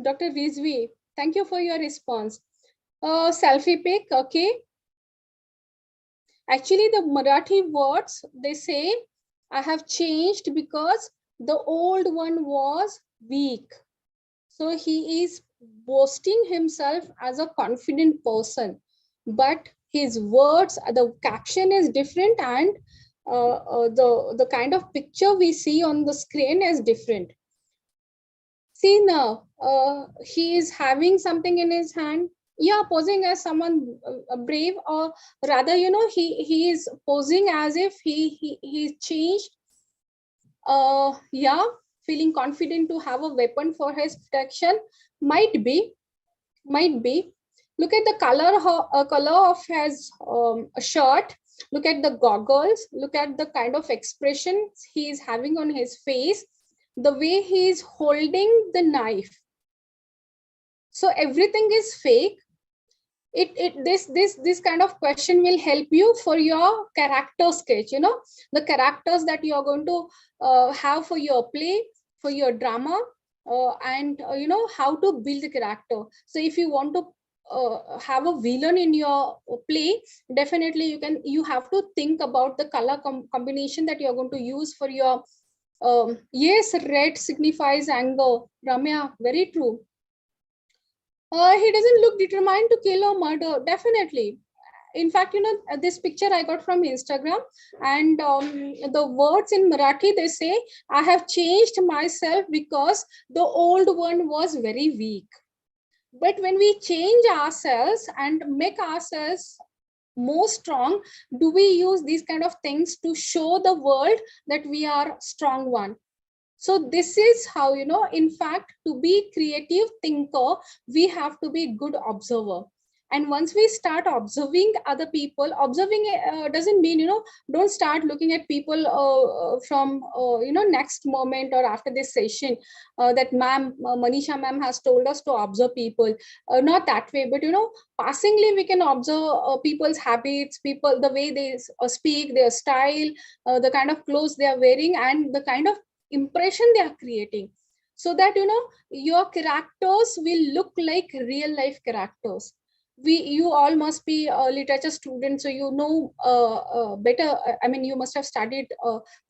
Dr. Rizvi, thank you for your response. Selfie pic, okay. Actually, the Marathi words, they say, I have changed because the old one was weak. So he is boasting himself as a confident person, but his words, the caption is different, and the kind of picture we see on the screen is different. See now, he is having something in his hand. Yeah, posing as someone brave, or rather, he is posing as if he changed. Yeah, feeling confident to have a weapon for his protection. Might be, might be. Look at the color of his shirt. Look at the goggles. Look at the kind of expression he is having on his face. The way he is holding the knife. So everything is fake. This kind of question will help you for your character sketch. The characters that you are going to have for your play, for your drama, and how to build the character. So if you want to have a villain in your play, definitely you have to think about the color combination that you are going to use for your yes, red signifies anger. Ramya, very true. He doesn't look determined to kill or murder. Definitely. In fact, this picture I got from Instagram, and the words in Marathi, they say, I have changed myself because the old one was very weak. But when we change ourselves and make ourselves more strong, do we use these kind of things to show the world that we are strong one? So this is how, in fact, to be creative thinker, we have to be good observer. And once we start observing other people, observing doesn't mean, don't start looking at people from, next moment or after this session that Manisha ma'am has told us to observe people. Not that way, but, passingly we can observe people's habits, people, the way they speak, their style, the kind of clothes they are wearing, and the kind of impression they are creating, so that your characters will look like real life characters. You all must be a literature students, so better. I mean, you must have studied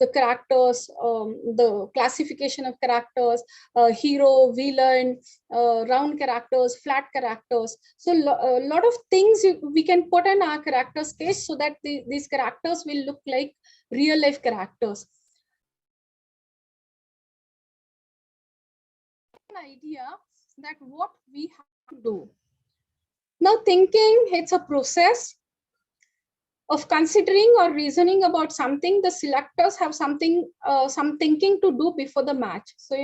the characters, the classification of characters, hero, villain, round characters, flat characters. So a lot of things we can put in our character sketch, so that these characters will look like real life characters. Idea that what we have to do. Now, thinking, it's a process of considering or reasoning about something. The selectors have some thinking to do before the match. So,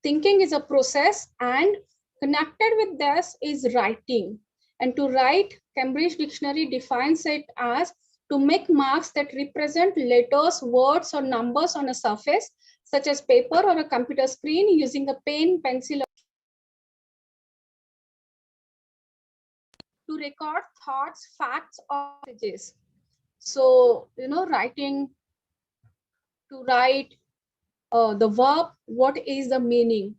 thinking is a process, and connected with this is writing. And to write, Cambridge Dictionary defines it as to make marks that represent letters, words, or numbers on a surface, such as paper or a computer screen, using a pen, pencil, to record thoughts, facts, or messages. So, writing, to write, the verb, what is the meaning?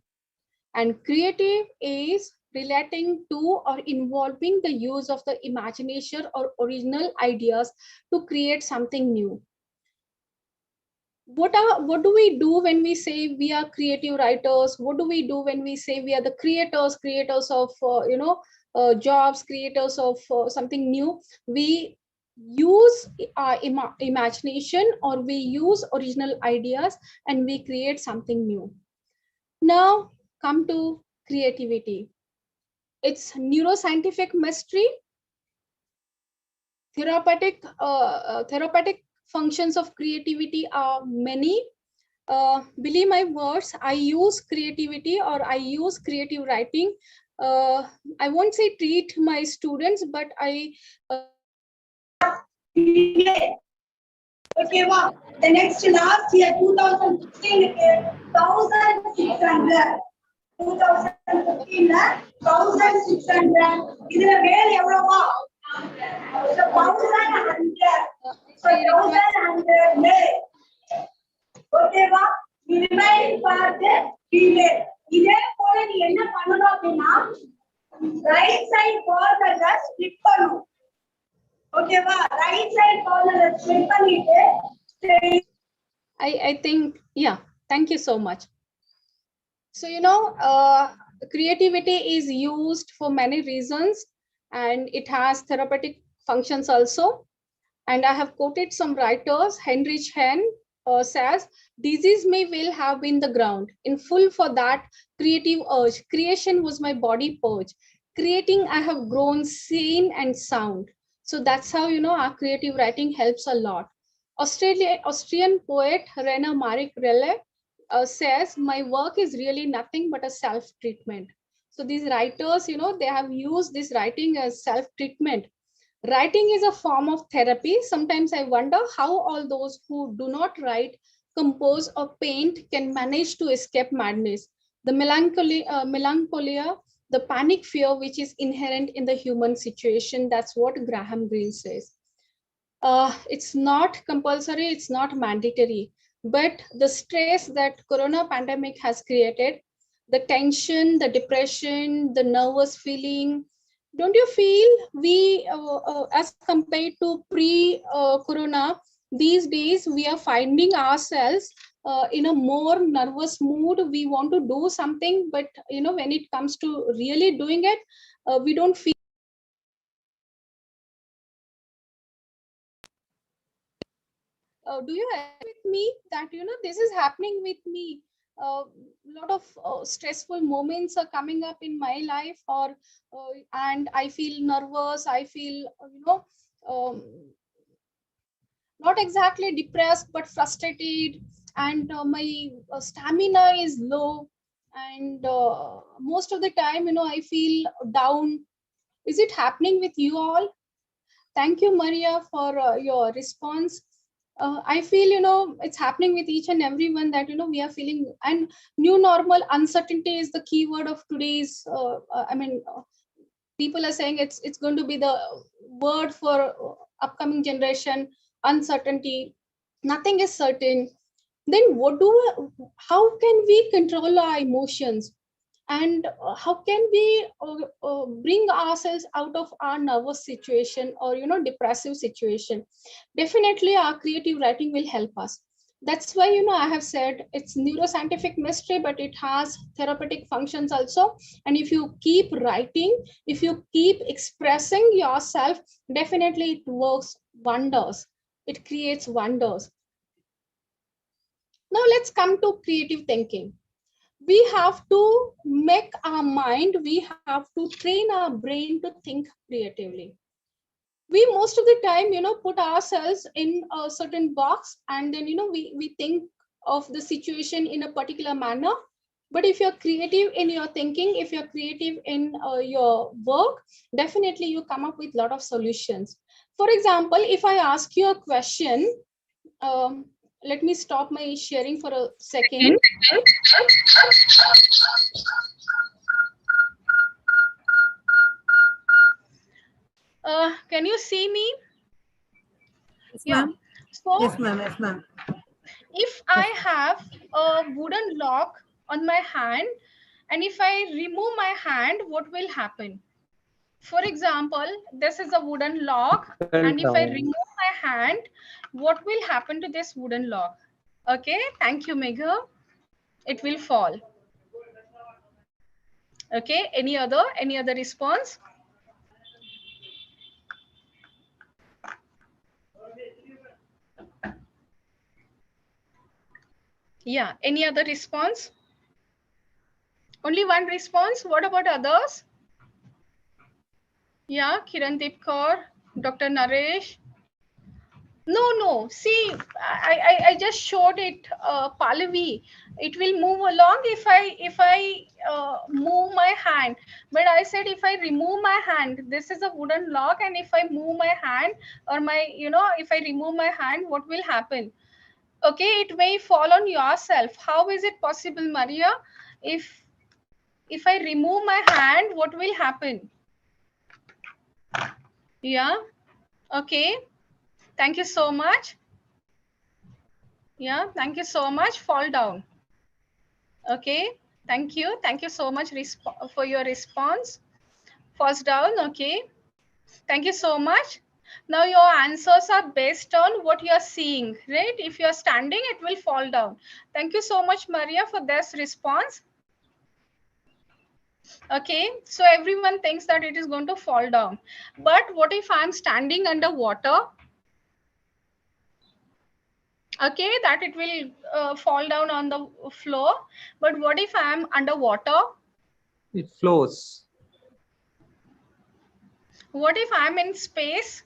And creative is relating to or involving the use of the imagination or original ideas to create something new. What do we do when we say we are creative writers? What do we do when we say we are the creators of jobs, creators of something new? We use our imagination, or we use original ideas, and we create something new. Now come to creativity. It's neuroscientific mystery. Therapeutic functions of creativity are many. Believe my words, I use creativity, or I use creative writing. I won't say treat my students, but I. Okay, wow. The next last year, 2016, 1,600. 2015, 1,600. இதுல வேலை எவ்வளவா? 1,100. So 1,100 male. ஓகேவா? remaining part female. இதே போல நீ என்ன Right side corner split panu. Okay, va. Right side corner split panite. I think, yeah, thank you so much. So, creativity is used for many reasons, and it has therapeutic functions also. And I have quoted some writers. Heinrich Heine says, disease may well have been the ground in full for that creative urge. Creation was my body purge. Creating, I have grown sane and sound. So that's how, our creative writing helps a lot. Austrian poet Rainer Maria Rilke says, my work is really nothing but a self-treatment. So these writers, they have used this writing as self-treatment. Writing is a form of therapy. Sometimes I wonder how all those who do not write, compose, or paint can manage to escape madness, the melancholia, the panic fear which is inherent in the human situation. That's what Graham Greene says. It's not compulsory, it's not mandatory, but the stress that corona pandemic has created, the tension, the depression, the nervous feeling, don't you feel we, as compared to pre-corona, these days we are finding ourselves in a more nervous mood. We want to do something, but when it comes to really doing it, we don't feel. Do you agree with me that this is happening with me? A lot of stressful moments are coming up in my life, or and I feel nervous. I feel not exactly depressed, but frustrated, and my stamina is low, and most of the time, I feel down. Is it happening with you all? Thank you, Maria, for your response. I feel, it's happening with each and everyone that, we are feeling, and new normal uncertainty is the key word of today's, people are saying it's going to be the word for upcoming generation, uncertainty. Nothing is certain. Then how can we control our emotions? And how can we bring ourselves out of our nervous situation, or depressive situation? Definitely our creative writing will help us. That's why I have said it's neuroscientific mystery, but it has therapeutic functions also. And if you keep writing, if you keep expressing yourself, definitely it works wonders. It creates wonders. Now let's come to creative thinking. We have to make our mind, we have to train our brain to think creatively. We most of the time put ourselves in a certain box, and then we think of the situation in a particular manner. But if you're creative in your thinking, if you're creative in your work, definitely you come up with a lot of solutions. For example, if I ask you a question, um, let me stop my sharing for a second. Can you see me? Yes, Yeah. ma'am. So Yes, ma'am. Yes, ma'am. if I have a wooden lock on my hand, and if I remove my hand, what will happen? For example, this is a wooden lock, and if I remove my hand, what will happen to this wooden lock? Okay, thank you, Megha. It will fall. Okay, any other response? Yeah, any other response? Only one response. What about others? Yeah, Kirandeep Kaur, Dr. Naresh. No. See, I just showed it, Pallavi. It will move along if I move my hand. But I said if I remove my hand, this is a wooden lock, and if I move my hand, or if I remove my hand, what will happen? Okay, it may fall on yourself. How is it possible, Maria? If I remove my hand, what will happen? Yeah. Okay. Thank you so much. Yeah, thank you so much. Fall down. Okay, thank you so much for your response. falls down. Okay, thank you so much. Now your answers are based on what you are seeing, right? If you are standing, it will fall down. Thank you so much, Maria, for this response. Okay, so everyone thinks that it is going to fall down, but what if I'm standing underwater? Okay, that it will fall down on the floor, but what if I'm underwater? It flows. What if I'm in space?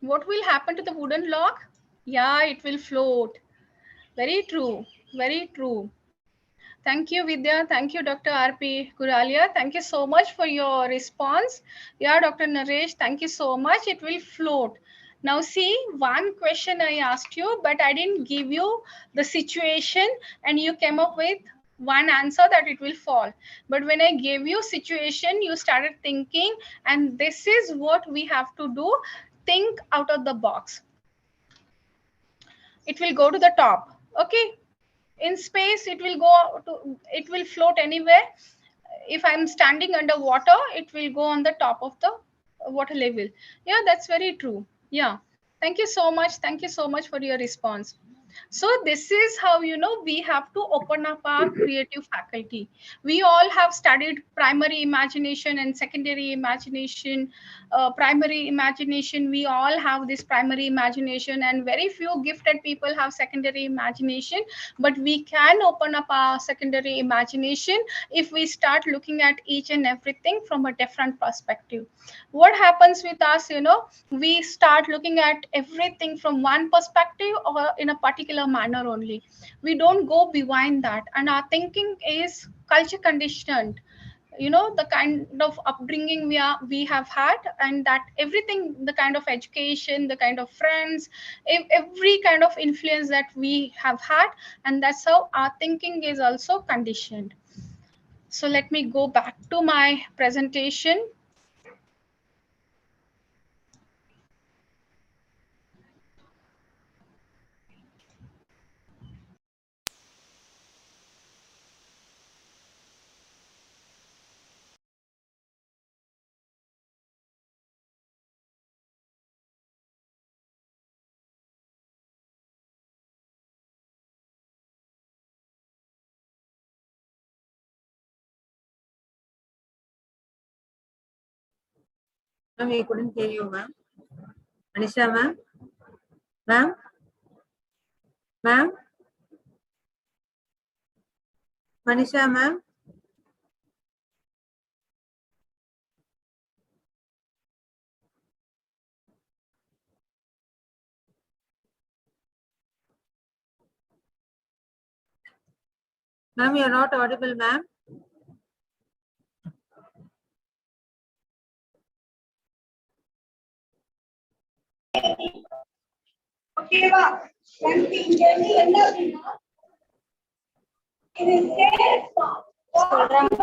What will happen to the wooden log? Yeah, it will float. Very true, very true. Thank you, Vidya. Thank you, Dr. R.P. Guralia. Thank you so much for your response. Yeah, Dr. Naresh, thank you so much. It will float. Now, see, one question I asked you, but I didn't give you the situation, and you came up with one answer that it will fall. But when I gave you situation, you started thinking, and this is what we have to do. Think out of the box. It will go to the top. Okay, in space it will go to, it will float anywhere. If I'm standing underwater, it will go on the top of the water level. Yeah, that's very true. Yeah, thank you so much, thank you so much for your response. So this is how, you know, we have to open up our creative faculty. We all have studied primary imagination and secondary imagination. Primary imagination, we all have this primary imagination, and very few gifted people have secondary imagination. But we can open up our secondary imagination if we start looking at each and everything from a different perspective. What happens with us, you know, we start looking at everything from one perspective or in a particular manner only. We don't go beyond that, and our thinking is culture conditioned. You know, the kind of upbringing we have had, and that everything, the kind of education, the kind of friends, every kind of influence that we have had, and that's how our thinking is also conditioned. So let me go back to my presentation. Ma'am, we couldn't hear you, ma'am. Anisha, ma'am? Ma'am? Ma'am? Manisha, ma'am? Ma'am, you're not audible, ma'am. ஓகேவா எனக்கு இங்க இருந்து என்ன அப்படின்னா இது சொல்றாங்க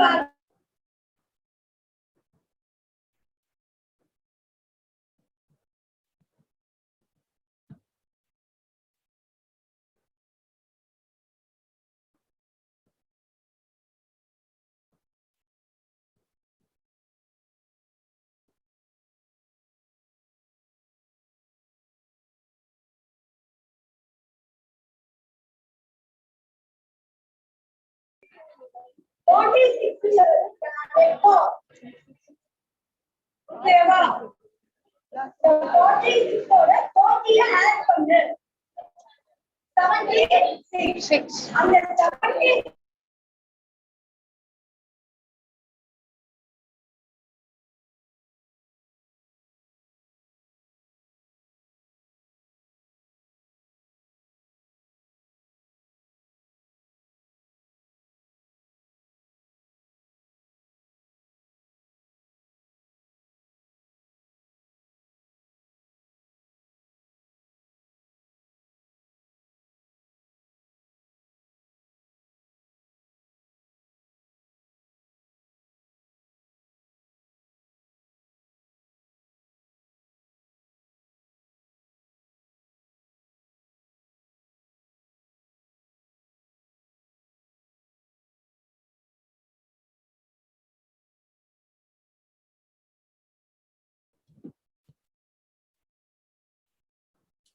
ஓகேவா add பண்ணு 76 அந்த 70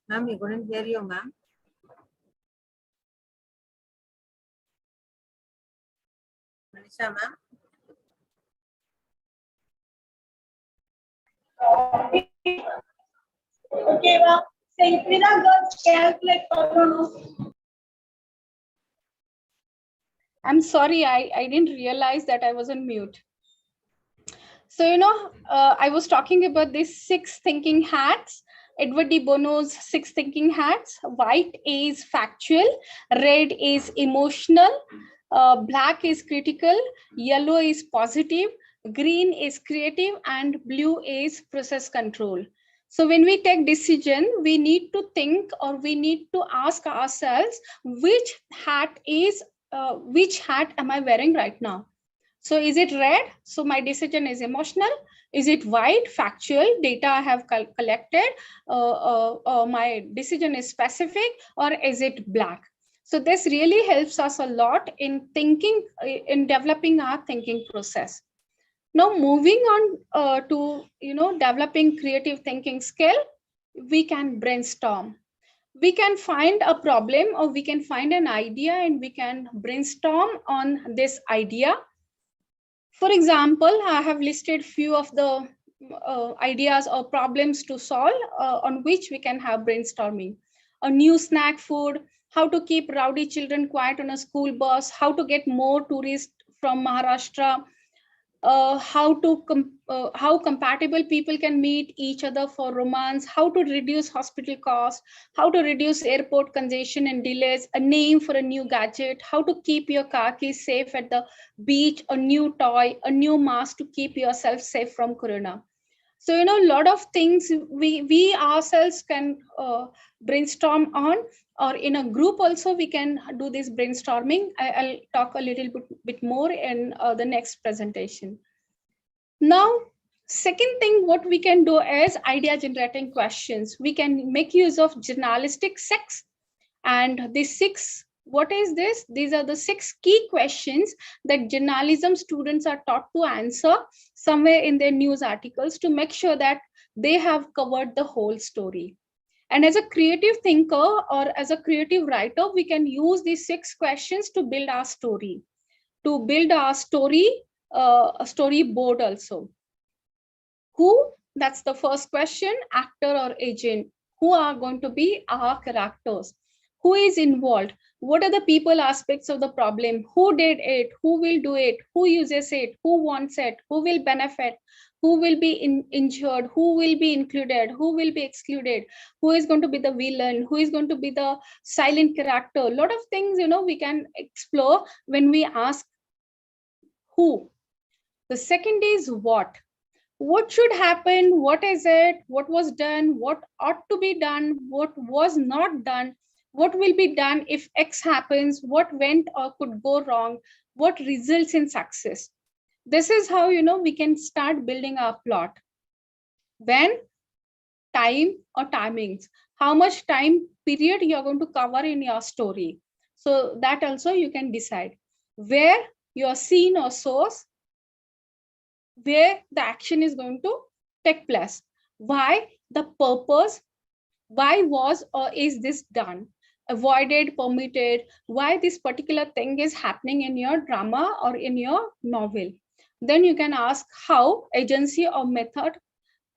Ma'am, we couldn't hear you, ma'am. Manisha, ma'am. Okay, well, say Prina girls calculate chronos. I'm sorry, I didn't realize that I was on mute. So, I was talking about these 6 thinking hats. Edward de Bono's 6 thinking hats. White is factual, red is emotional, black is critical, yellow is positive, green is creative, and blue is process control. So when we take decision, we need to think, or we need to ask ourselves, which hat am I wearing right now? So is it red? So my decision is emotional. Is it white? Factual data I have collected. My decision is specific. Or is it black? So this really helps us a lot in thinking, in developing our thinking process. Now moving on to developing creative thinking skill, we can brainstorm. We can find a problem, or we can find an idea, and we can brainstorm on this idea. For example, I have listed few of the ideas or problems to solve on which we can have brainstorming. A new snack food, how to keep rowdy children quiet on a school bus, how to get more tourists from Maharashtra, how compatible people can meet each other for romance, how to reduce hospital costs, how to reduce airport congestion and delays, a name for a new gadget, how to keep your car keys safe at the beach, a new toy, a new mask to keep yourself safe from corona. So a lot of things we ourselves can brainstorm on, or in a group also we can do this brainstorming. I'll talk a little bit more in the next presentation. Now, second thing what we can do is idea generating questions. We can make use of journalistic 6, and the 6, what is this? These are the 6 key questions that journalism students are taught to answer somewhere in their news articles to make sure that they have covered the whole story. And as a creative thinker or as a creative writer, we can use these 6 questions to build our story, a storyboard also. Who? That's the first question. Actor or agent? Who are going to be our characters? Who is involved? What are the people aspects of the problem? Who did it? Who will do it? Who uses it? Who wants it? Who will benefit? Who will be injured? Who will be included? Who will be excluded? Who is going to be the villain? Who is going to be the silent character? A lot of things, we can explore when we ask who. The second is what. What should happen? What is it? What was done? What ought to be done? What was not done? What will be done if X happens? What went or could go wrong? What results in success? This is how we can start building our plot. When? Time or timings. How much time period you're going to cover in your story. So that also you can decide. Where? Your scene or source, where the action is going to take place. Why? The purpose. Why was or is this done? Avoided, permitted. Why this particular thing is happening in your drama or in your novel. Then you can ask how, agency or method.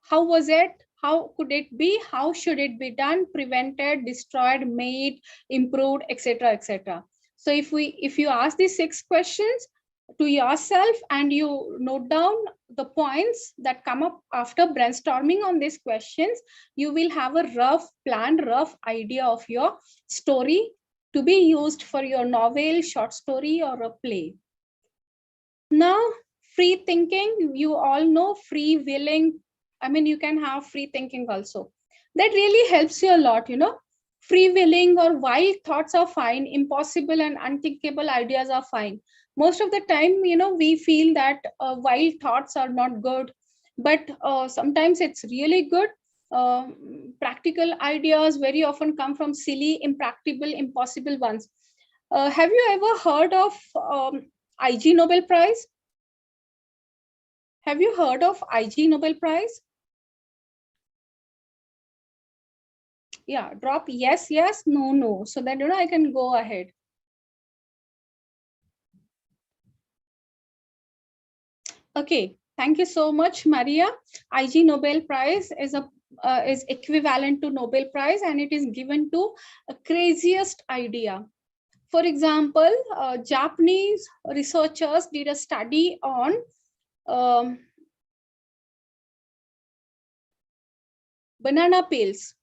How was it? How could it be? How should it be done? Prevented, destroyed, made, improved, etc., etc. So if you ask these 6 questions to yourself and you note down the points that come up after brainstorming on these questions, you will have a rough plan, rough idea of your story to be used for your novel, short story, or a play. Now, free thinking, you all know free willing. You can have free thinking also. That really helps you a lot, Free willing or wild thoughts are fine. Impossible and unthinkable ideas are fine. Most of the time, we feel that wild thoughts are not good, but sometimes it's really good. Practical ideas very often come from silly, impractical, impossible ones. Have you ever heard of IG Nobel Prize? Have you heard of IG Nobel Prize? Yeah, drop yes, yes, no, no. So that, I can go ahead. Okay, thank you so much, Maria. IG Nobel Prize is equivalent to Nobel Prize, and it is given to a craziest idea. For example, Japanese researchers did a study on banana peels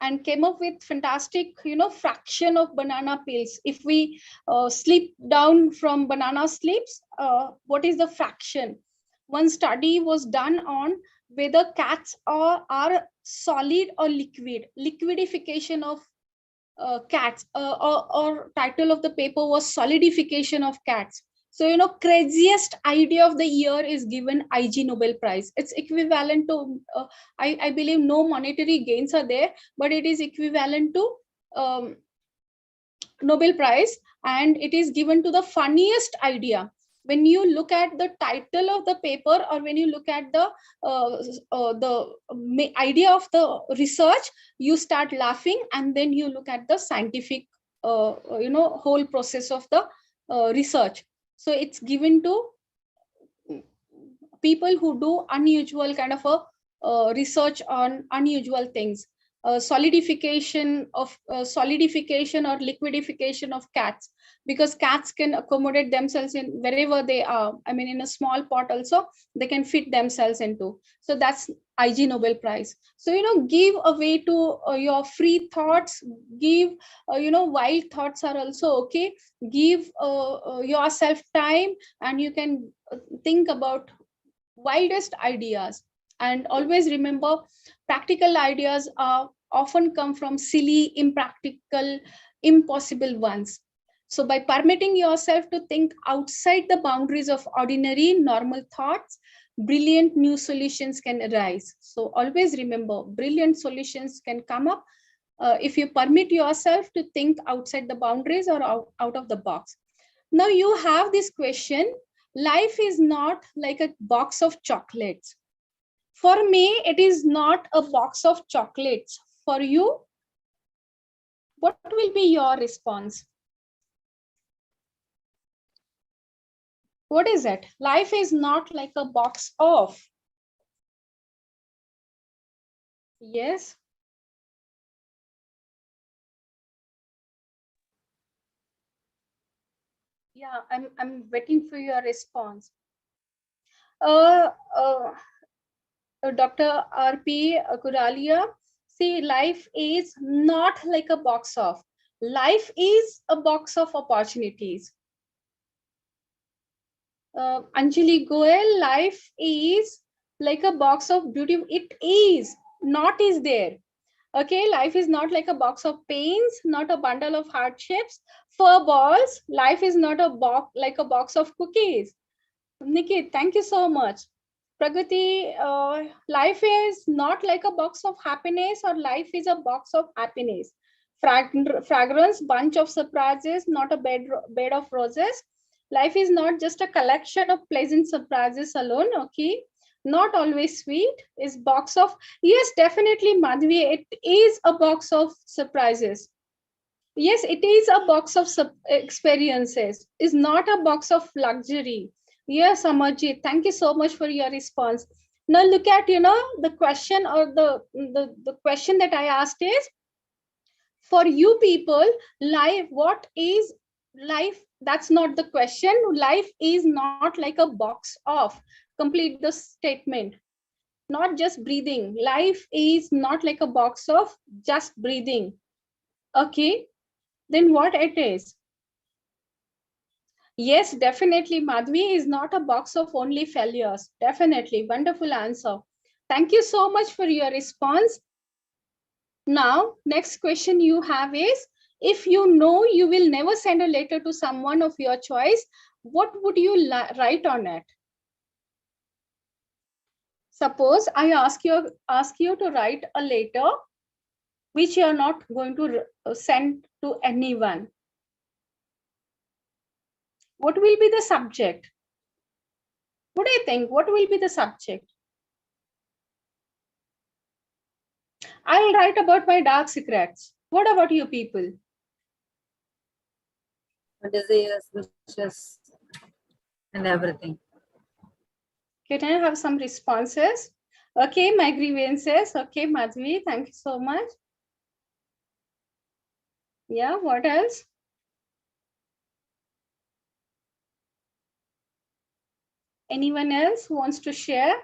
and came up with fantastic, fraction of banana peels. If we slip down from banana slips, what is the fraction? One study was done on whether cats are solid or liquid. Liquidification of cats, or title of the paper was solidification of cats. So, craziest idea of the year is given IG Nobel Prize. It's equivalent to, I believe no monetary gains are there, but it is equivalent to Nobel Prize, and it is given to the funniest idea. When you look at the title of the paper, or when you look at the idea of the research, you start laughing, and then you look at the scientific, whole process of the research. So it's given to people who do unusual kind of a research on unusual things. Solidification or liquidification of cats, because cats can accommodate themselves in wherever they are. I mean, in a small pot also they can fit themselves into. So that's IG Nobel Prize. So, give away to your free thoughts. Give, wild thoughts are also okay. Give yourself time, and you can think about wildest ideas. And always remember, practical ideas are often come from silly, impractical, impossible ones. So by permitting yourself to think outside the boundaries of ordinary normal thoughts, brilliant new solutions can arise. So always remember, brilliant solutions can come up if you permit yourself to think outside the boundaries or out of the box. Now you have this question: life is not like a box of chocolates. For me, it is not a box of chocolates. For you, what will be your response? What is it? Life is not like a box of. Yes. Yeah, I'm waiting for your response. Uh, uh, Dr. R.P. Kuralia, see, life is not like a box of. Life is a box of opportunities. Anjali Goel, life is like a box of beauty. It is, not is there. Okay, life is not like a box of pains, not a bundle of hardships. Fur balls, life is not a box like a box of cookies. Nikit, thank you so much. Pragati, life is not like a box of happiness, or life is a box of happiness. Fragrance, bunch of surprises, not a bed of roses. Life is not just a collection of pleasant surprises alone, okay? Not always sweet, is box of, yes, definitely, Madhvi, it is a box of surprises. Yes, it is a box of experiences. It's not a box of luxury. Yes, Amarjit, thank you so much for your response. Now look at, the question, or the question that I asked is, for you people, life, what is life? That's not the question. Life is not like a box of. Complete the statement. Not just breathing. Life is not like a box of just breathing. Okay, then what it is? Yes, definitely. Madhvi is not a box of only failures. Definitely. Wonderful answer. Thank you so much for your response. Now, next question you have is, if you know you will never send a letter to someone of your choice, what would you write on it? Suppose I ask you to write a letter which you are not going to send to anyone. What will be the subject? What do you think? What will be the subject? I'll write about my dark secrets. What about you people? Desires, wishes, and everything. Can I have some responses? Okay, my grievances. Okay, Madhvi, thank you so much. Yeah, what else? Anyone else who wants to share?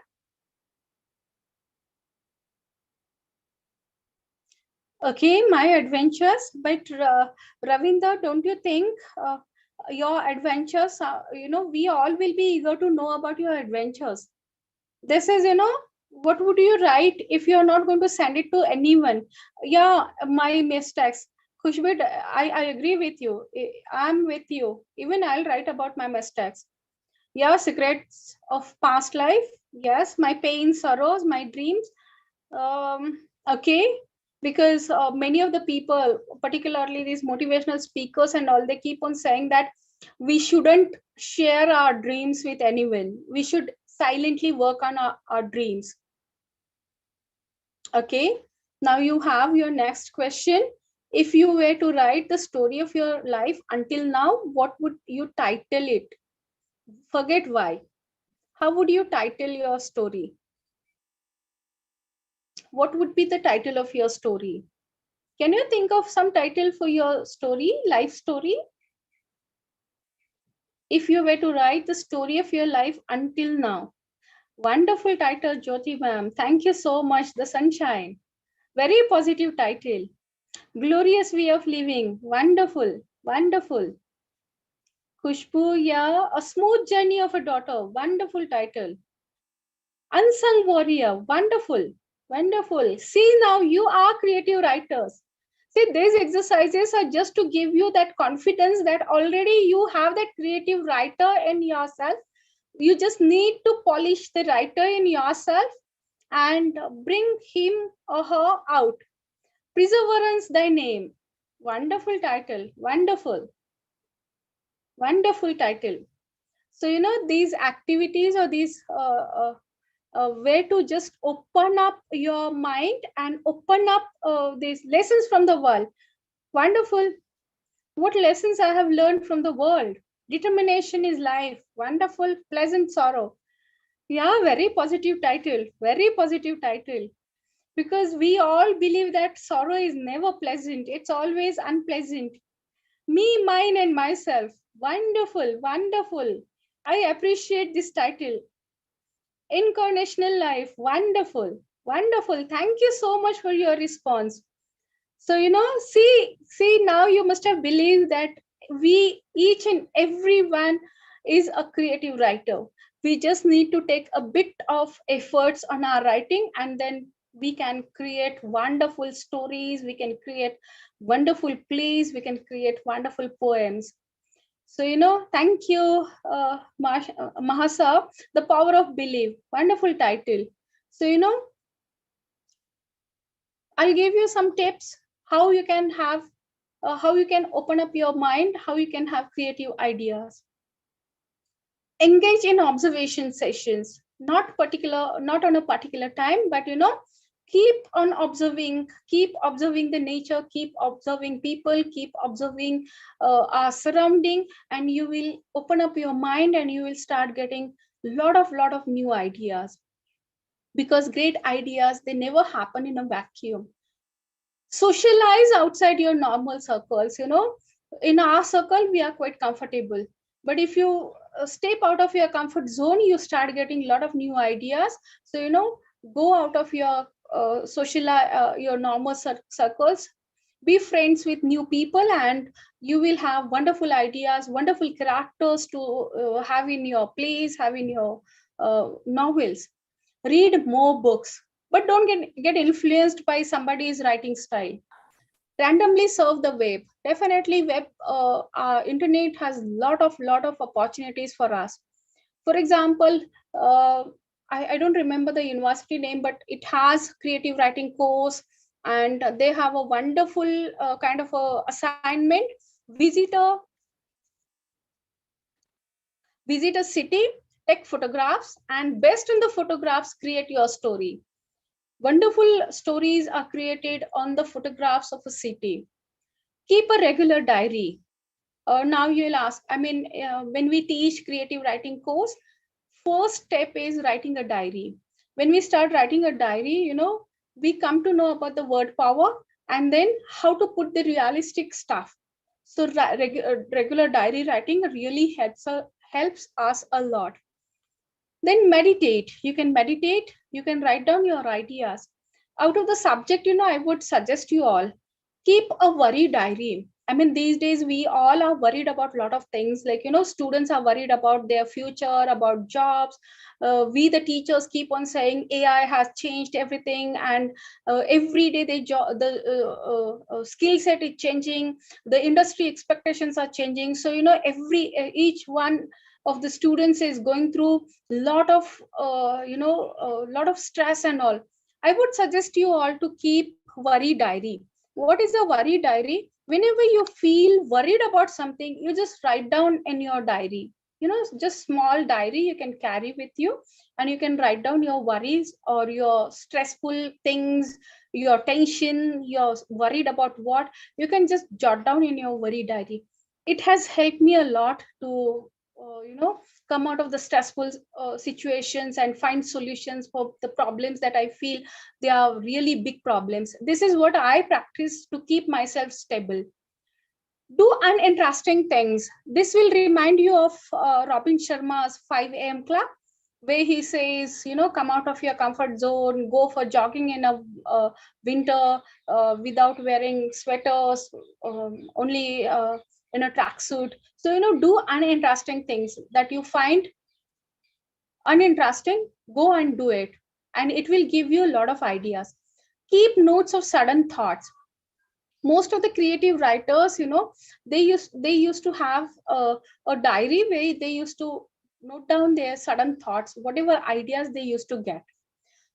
Okay, my adventures. But Ravinder, don't you think your adventures, we all will be eager to know about your adventures. This is, what would you write if you're not going to send it to anyone? Yeah, my mistakes. Khushbit, I agree with you. I'm with you. Even I'll write about my mistakes. Yeah, secrets of past life. Yes, my pain, sorrows, my dreams. Okay, because many of the people, particularly these motivational speakers and all, they keep on saying that we shouldn't share our dreams with anyone. We should silently work on our dreams. Okay, now you have your next question. If you were to write the story of your life until now, what would you title it? Forget why. How would you title your story? What would be the title of your story? Can you think of some title for your story, life story? If you were to write the story of your life until now. Wonderful title, Jyoti ma'am. Thank you so much. The Sunshine. Very positive title. Glorious way of living. Wonderful. Wonderful. Kushbu, yeah. A smooth journey of a daughter. Wonderful title. Unsung warrior. Wonderful. Wonderful. See, now you are creative writers. See, these exercises are just to give you that confidence that already you have that creative writer in yourself. You just need to polish the writer in yourself and bring him or her out. Perseverance, thy name. Wonderful title. Wonderful. Wonderful title. So, these activities or these way to just open up your mind and open up these lessons from the world. Wonderful. What lessons I have learned from the world? Determination is life. Wonderful, pleasant sorrow. Yeah, very positive title. Very positive title. Because we all believe that sorrow is never pleasant. It's always unpleasant. Me, mine, and myself. Wonderful, wonderful. I appreciate this title. Incarnational life. Wonderful, wonderful. Thank you so much for your response. So, see, now you must have believed that we, each and everyone, is a creative writer. We just need to take a bit of efforts on our writing, and then we can create wonderful stories, we can create wonderful plays, we can create wonderful poems. So, thank you, Mahasa, The Power of Belief. Wonderful title. So, I'll give you some tips how you can have how you can open up your mind, how you can have creative ideas. Engage in observation sessions, not on a particular time, but keep on observing, keep observing the nature, keep observing people, keep observing our surrounding, and you will open up your mind and you will start getting lot of new ideas, because great ideas, they never happen in a vacuum. Socialize outside your normal circles. In our circle we are quite comfortable, but if you step out of your comfort zone, you start getting a lot of new ideas. So go out of your your normal circles, be friends with new people, and you will have wonderful ideas, wonderful characters to have in your plays, have in your novels. Read more books, but don't get influenced by somebody's writing style. Randomly surf the web. Definitely web, internet has lot of opportunities for us. For example, uh, I don't remember the university name, but it has creative writing course, and they have a wonderful kind of a assignment. Visit a city, take photographs, and based on the photographs, create your story. Wonderful stories are created on the photographs of a city. Keep a regular diary. Now you'll ask, I mean, when we teach creative writing course, first step is writing a diary. When we start writing a diary, we come to know about the word power and then how to put the realistic stuff. So regular diary writing really helps us a lot. Then meditate. You can meditate. You can write down your ideas. Out of the subject, I would suggest you all keep a worry diary. I mean, these days we all are worried about a lot of things. Like, students are worried about their future, about jobs. We, the teachers, keep on saying AI has changed everything, and every day the skill set is changing. The industry expectations are changing. So, each one of the students is going through lot of lot of stress and all. I would suggest you all to keep worry diary. What is a worry diary? Whenever you feel worried about something, you just write down in your diary, just small diary you can carry with you, and you can write down your worries or your stressful things, your tension, you're worried about what, you can just jot down in your worry diary. It has helped me a lot to come out of the stressful situations and find solutions for the problems that I feel they are really big problems. This is what I practice to keep myself stable. Do uninteresting things. This will remind you of Robin Sharma's 5 a.m. club, where he says, come out of your comfort zone, go for jogging in a winter without wearing sweaters, only in a tracksuit. So, do uninteresting things that you find uninteresting, go and do it. And it will give you a lot of ideas. Keep notes of sudden thoughts. Most of the creative writers, they used to have a diary where they used to note down their sudden thoughts, whatever ideas they used to get.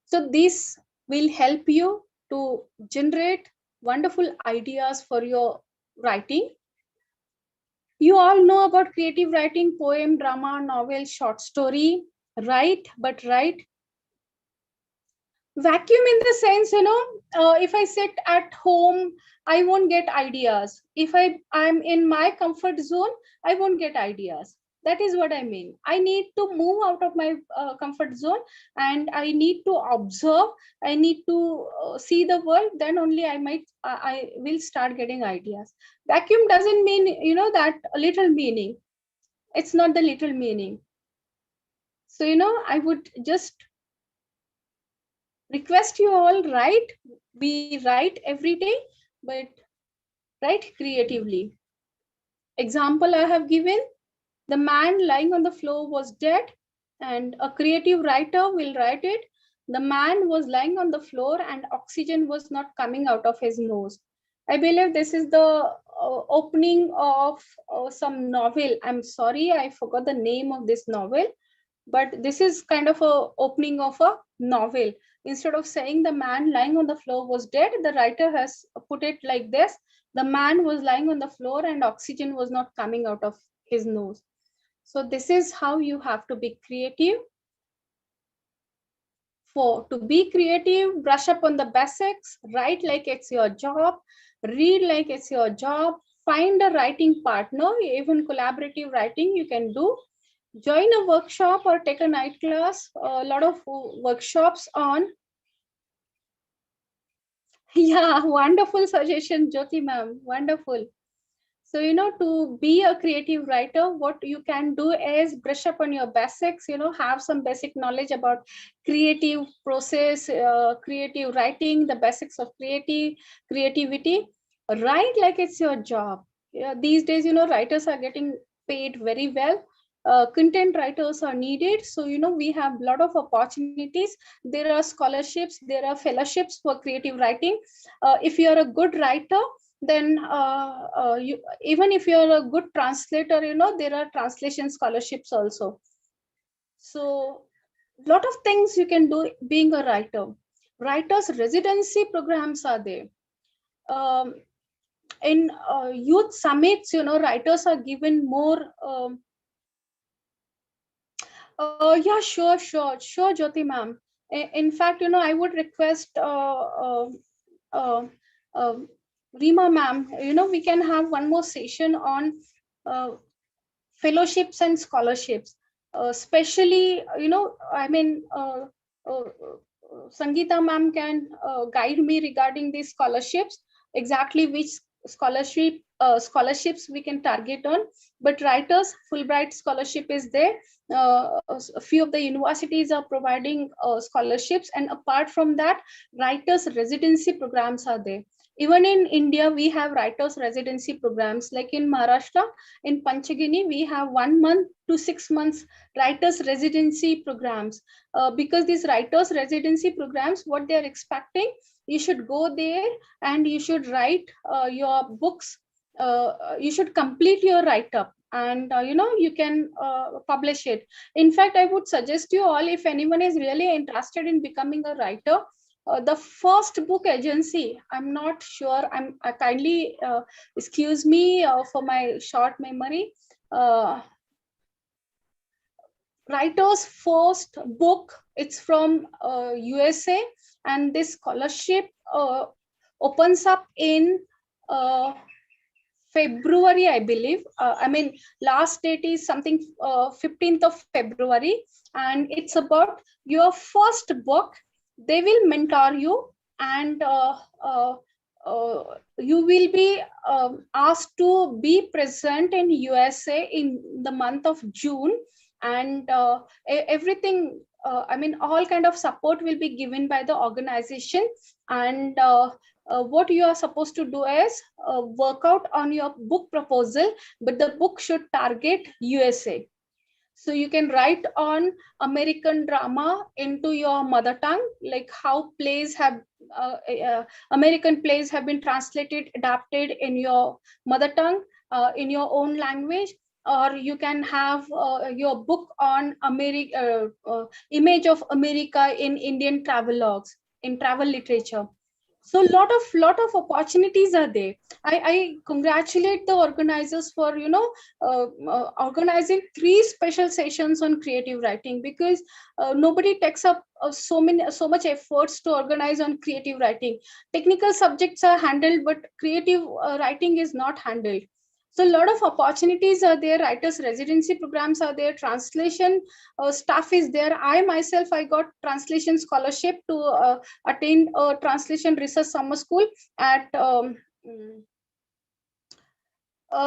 So this will help you to generate wonderful ideas for your writing. You all know about creative writing: poem, drama, novel, short story. Write, but write. Vacuum in the sense, if I sit at home, I won't get ideas. If I'm in my comfort zone, I won't get ideas. That is what I mean. I need to move out of my comfort zone, and I need to observe. I need to see the world. Then only I will start getting ideas. Vacuum doesn't mean, that little meaning. It's not the little meaning. So, I would just request you all, write. We write every day, but write creatively. Example I have given: the man lying on the floor was dead, and a creative writer will write it: the man was lying on the floor and oxygen was not coming out of his nose. I believe this is the opening of some novel. I'm sorry, I forgot the name of this novel, but this is kind of a opening of a novel. Instead of saying the man lying on the floor was dead, the writer has put it like this: the man was lying on the floor and oxygen was not coming out of his nose. So this is how you have to be creative. To be creative, brush up on the basics, write like it's your job, read like it's your job, find a writing partner. Even collaborative writing you can do. Join a workshop or take a night class. A lot of workshops on. Yeah, wonderful suggestion, Jyoti ma'am. Wonderful. So, to be a creative writer, what you can do is brush up on your basics, have some basic knowledge about creative process, creative writing, the basics of creativity. Write like it's your job. Yeah, these days, writers are getting paid very well. Content writers are needed. So, we have a lot of opportunities. There are scholarships, there are fellowships for creative writing. If you are a good writer, then even if you're a good translator, there are translation scholarships also. So a lot of things you can do being a writer. Writers residency programs are there. In youth summits, writers are given more. Yeah, sure, Jyoti ma'am. In fact, I would request uh, uh, Rima ma'am, we can have one more session on uh, fellowships and scholarships, especially, I mean, Sangeeta ma'am can guide me regarding these scholarships, exactly which scholarships we can target on. But writers Fulbright scholarship is there. A few of the universities are providing scholarships, and apart from that, writers residency programs are there. Even in India, we have writers residency programs. Like in Maharashtra, in Panchagini, we have 1 month to 6 months writers residency programs. Because these writers residency programs, what they're expecting, you should go there and you should write your books. You should complete your write-up, and you can publish it. In fact, I would suggest you all, if anyone is really interested in becoming a writer, the first book agency, I'm not sure, I'm kindly excuse me for my short memory. Writer's first book, it's from USA, and this scholarship opens up in uh, February, I believe. I mean, last date is something 15th of February, and it's about your first book. They will mentor you, and you will be asked to be present in USA in the month of June, and everything. I mean, all kind of support will be given by the organization, and what you are supposed to do is work out on your book proposal, but the book should target USA. So you can write on American drama into your mother tongue, like how plays have American plays have been translated, adapted in your mother tongue, in your own language. Or you can have your book on image of America in Indian travelogues, in travel literature. So lot of opportunities are there. I congratulate the organizers for organizing 3 special sessions on creative writing, because nobody takes up so much efforts to organize on creative writing. Technical subjects are handled, but creative writing is not handled. So a lot of opportunities are there. Writers residency programs are there. Translation staff is there. I myself, I got translation scholarship to attend a translation research summer school at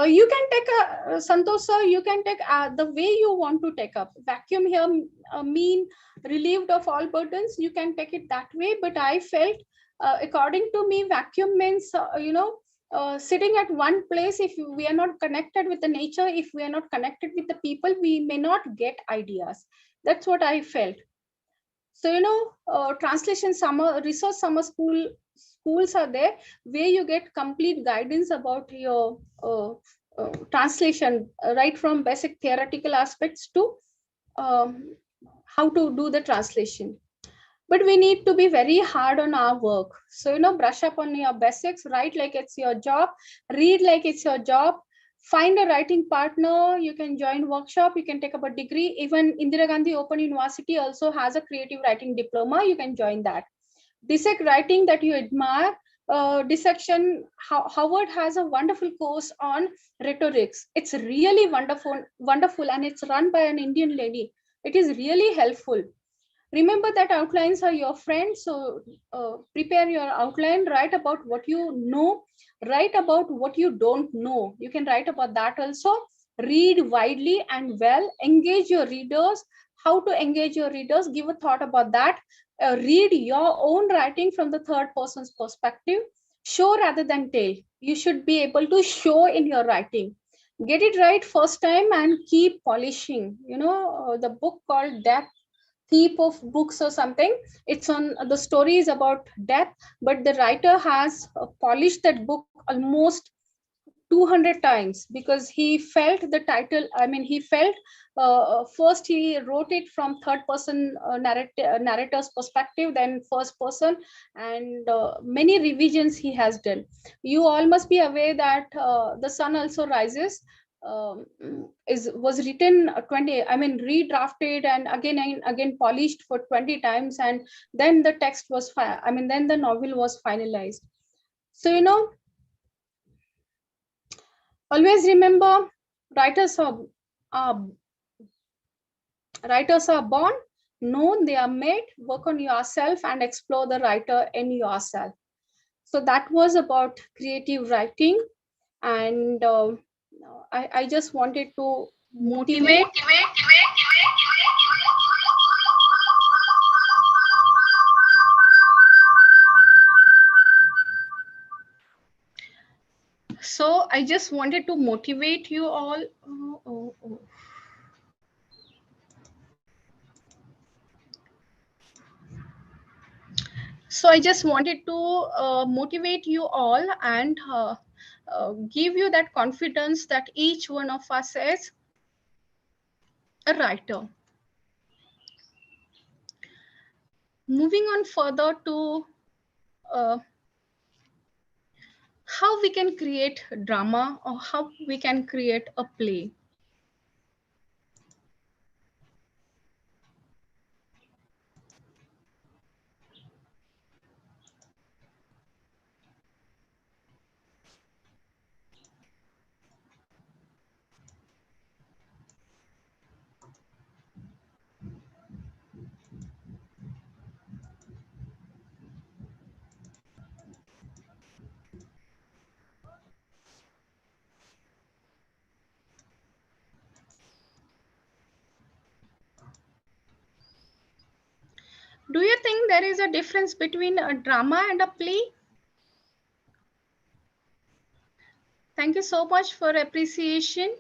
you can take a Santosh sir, you can take the way you want to take up. Vacuum here mean relieved of all burdens. You can take it that way. But I felt, according to me, vacuum means sitting at one place. If we are not connected with the nature, if we are not connected with the people, we may not get ideas. That's what I felt. So translation summer resource summer schools are there, where you get complete guidance about your translation, right from basic theoretical aspects to how to do the translation. But we need to be very hard on our work. So brush up on your basics, write like it's your job, read like it's your job, find a writing partner. You can join workshop, you can take up a degree. Even Indira Gandhi Open University also has a creative writing diploma. You can join that. Dissect writing that you admire. Dissection, Howard has a wonderful course on rhetorics. It's really wonderful, and it's run by an Indian lady. It is really helpful. Remember that outlines are your friends. So prepare your outline, write about what you know, write about what you don't know. You can write about that also. Read widely and well, engage your readers. How to engage your readers? Give a thought about that. Read your own writing from the third person's perspective. Show rather than tell. You should be able to show in your writing. Get it right first time and keep polishing. The book called Death Thief of Books or something, it's on the story is about death, but the writer has polished that book almost 200 times, because he felt the title, I mean, he felt first he wrote it from third person narrator's perspective, then first person, and many revisions he has done. You all must be aware that the sun also rises. was written 20, I mean redrafted and again polished for 20 times, and then the text was then the novel was finalized. So always remember, writers are uh, writers are born, known, they are made. Work on yourself and explore the writer in yourself. So that was about creative writing, and I just wanted to motivate. So I just wanted to motivate you all. So I just wanted to motivate you all and give you that confidence that each one of us is a writer. Moving on further to how we can create drama or how we can create a play. Do you think there is a difference between a drama and a play? Thank you so much for appreciation.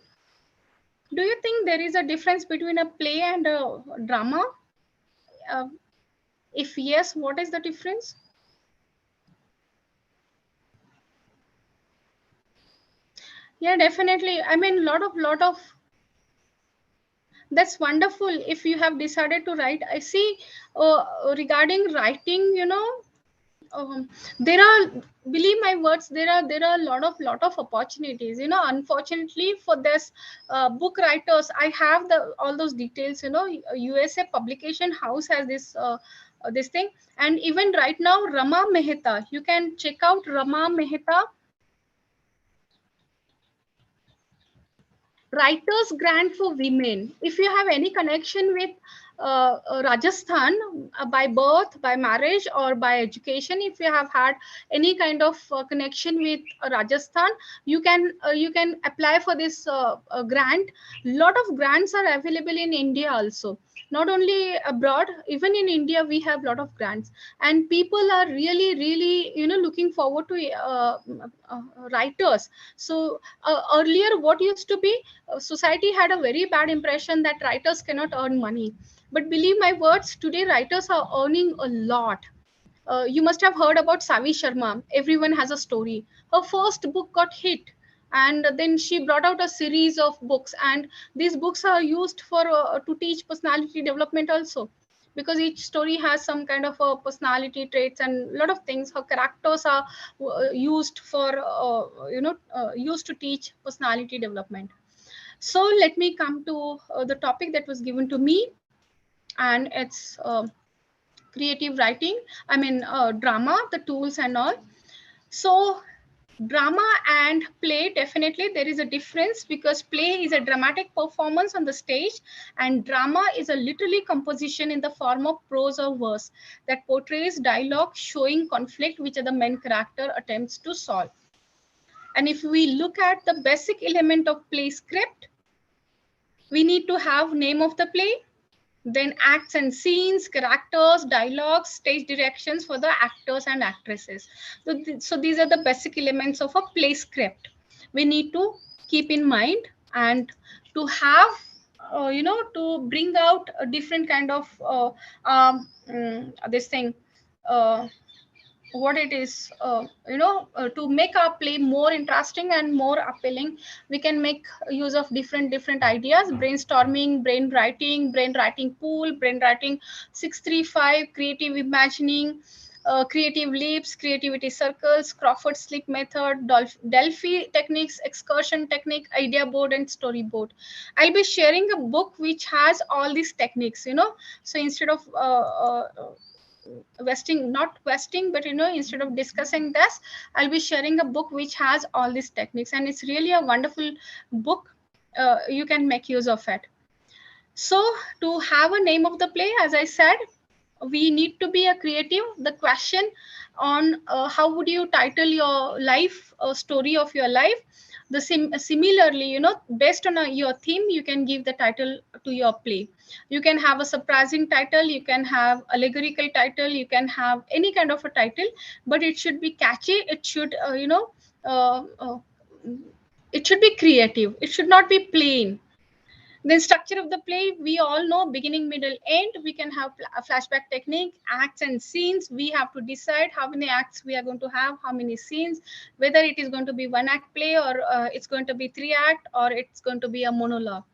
Do you think there is a difference between a play and a drama? Uh, if yes, what is the difference? Yeah, definitely. I mean, lot of that's wonderful. If you have decided to write, I see regarding writing, there are, believe my words, there are a lot of opportunities. Unfortunately for this book writers, I have all those details. USA publication house has this thing, and even right now Rama Mehta, you can check out Rama Mehta writers grant for women. If you have any connection with Rajasthan, by birth, by marriage, or by education, if you have had any kind of connection with Rajasthan, you can apply for this grant. Lot of grants are available in India also, not only abroad, even in India we have lot of grants, and people are really looking forward to uh, writers. So earlier what used to be, society had a very bad impression that writers cannot earn money, but believe my words, today writers are earning a lot. You must have heard about Savi Sharma. Everyone has a story. Her first book got hit, and then she brought out a series of books, and these books are used for to teach personality development also, because each story has some kind of personality traits and a lot of things. Her characters are used for used to teach personality development. So let me come to the topic that was given to me, and it's creative writing. Drama, the tools and all. So drama and play, definitely there is a difference, because play is a dramatic performance on the stage, and drama is a literary composition in the form of prose or verse that portrays dialogue showing conflict which the main character attempts to solve. And if we look at the basic element of play script, we need to have name of the play, then acts and scenes, characters, dialogues, stage directions for the actors and actresses. So these are the basic elements of a play script we need to keep in mind, and to have to bring out a different kind of this thing, uh, what it is, to make our play more interesting and more appealing, we can make use of different ideas: brainstorming, brain writing pool, brain writing 635, creative imagining, creative leaps, creativity circles, Crawford sleep method, Delphi techniques, excursion technique, idea board, and storyboard. I'll be sharing a book which has all these techniques, you know. So instead of not wasting, but instead of discussing this, I'll be sharing a book which has all these techniques, and it's really a wonderful book. You can make use of it. So to have a name of the play, as I said, we need to be a creative. The question on how would you title your life, story of your life, similarly, based on your theme, you can give the title to your play. You can have a surprising title, you can have allegorical title, you can have any kind of a title, but it should be catchy. It should uh, uh, it should be creative, it should not be plain. The structure of the play, we all know: beginning, middle, end. We can have a flashback technique, acts and scenes. We have to decide how many acts we are going to have, how many scenes, whether it is going to be one act play, or it's going to be 3 act, or it's going to be a monologue.